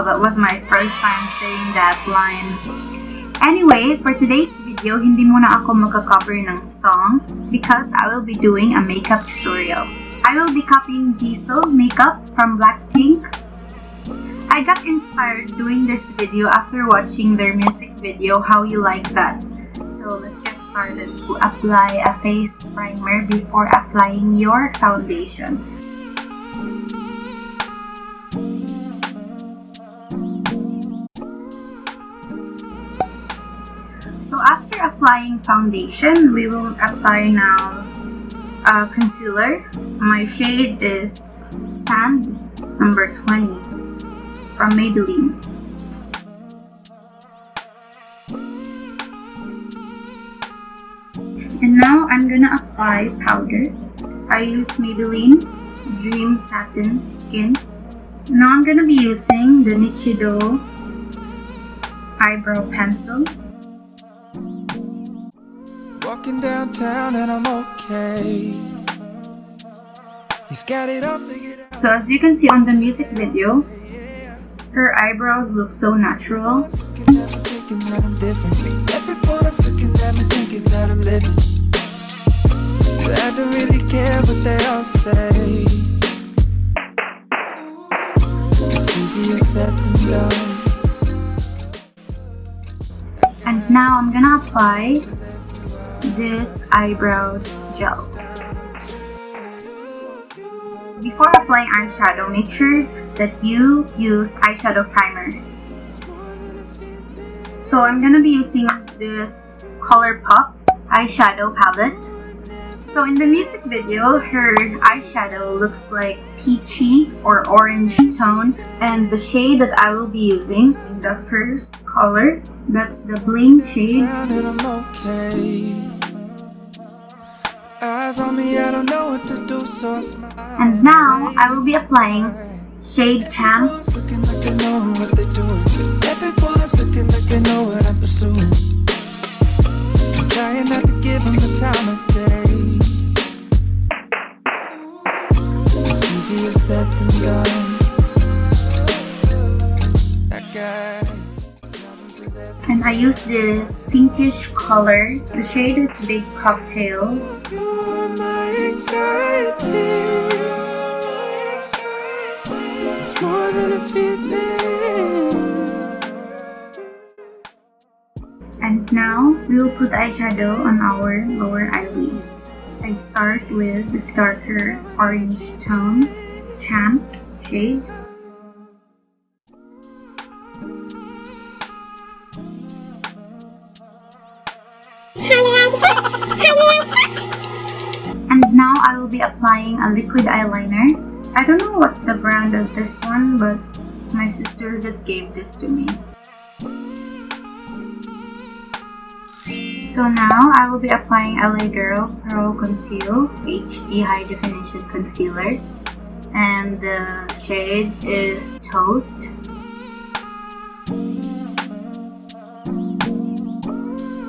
that was my first time saying that line. Anyway, for today's video, hindi muna ako magka-cover ng song because I will be doing a makeup tutorial. I will be copying JISOO Makeup from BLACKPINK. I got inspired doing this video after watching their music video, How You Like That. So let's get started to apply a face primer before applying your foundation. So after applying foundation, we will apply now concealer. My shade is Sand number 20 from Maybelline. And now I'm gonna apply powder. I use Maybelline Dream Satin Skin. Now I'm gonna be using the Nichido eyebrow pencil. Walking downtown and I'm okay. He's got it all figured out. So as you can see on the music video, her eyebrows look so natural. Thinking that I'm different. Everyone's looking at me thinking that I'm living. But I don't really care what they all say. It's easier said than done. And now I'm gonna apply this eyebrow gel. Before applying eyeshadow, make sure that you use eyeshadow primer. So I'm gonna be using this Colourpop eyeshadow palette. So in the music video, her eyeshadow looks like peachy or orange tone, and the shade that I will be using, the first color, that's the Bling shade. Eyes on me, I don't know what to do, so I smile. And now I will be applying shade Champ. Looking like they know what they're doing. Everyone's looking like they know what I'm pursuing. I'm trying not to give them the time of day. It's easier said than done. That guy. And I use this pinkish color. The shade is Big Cocktails. You are my anxiety. It's more than a feeling. And now we will put eyeshadow on our lower eyelids. I start with the darker orange tone, Champ shade. And now I will be applying a liquid eyeliner. I don't know what's the brand of this one, but my sister just gave this to me. So now I will be applying LA Girl Pro Conceal HD High Definition Concealer. And the shade is Toast.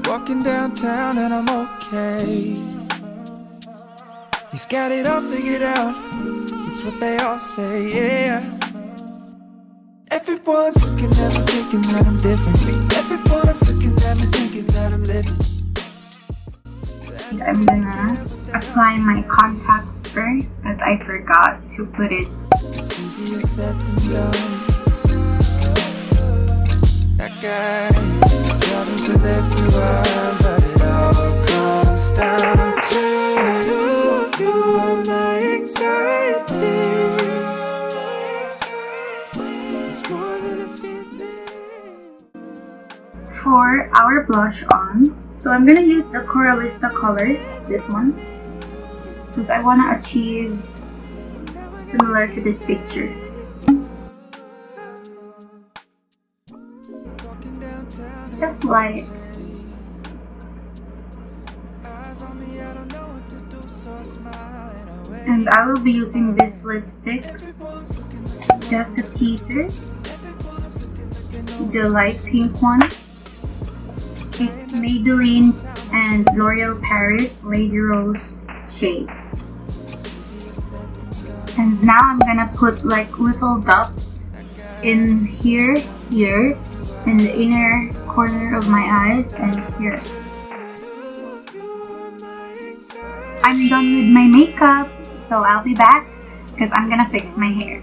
Walking downtown and I'm okay. He's got it all figured out. It's what they all say, yeah. Everyone's looking at me thinking that I'm different. Everyone's looking at me thinking that I'm living. I'm gonna apply my contacts first because I forgot to put it. It's easier said than done. That guy driving to everywhere, but it all comes down to you. You are my anxiety. It's more than a feeling. For our blush on, so I'm gonna use the Coralista color, this one, because I wanna achieve similar to this picture. Just like. And I will be using these lipsticks, just a teaser, the light pink one. It's Maybelline and L'Oreal Paris Lady Rose shade. And now I'm gonna put like little dots in here, in the inner corner of my eyes, and here. I'm done with my makeup, so I'll be back because I'm gonna fix my hair.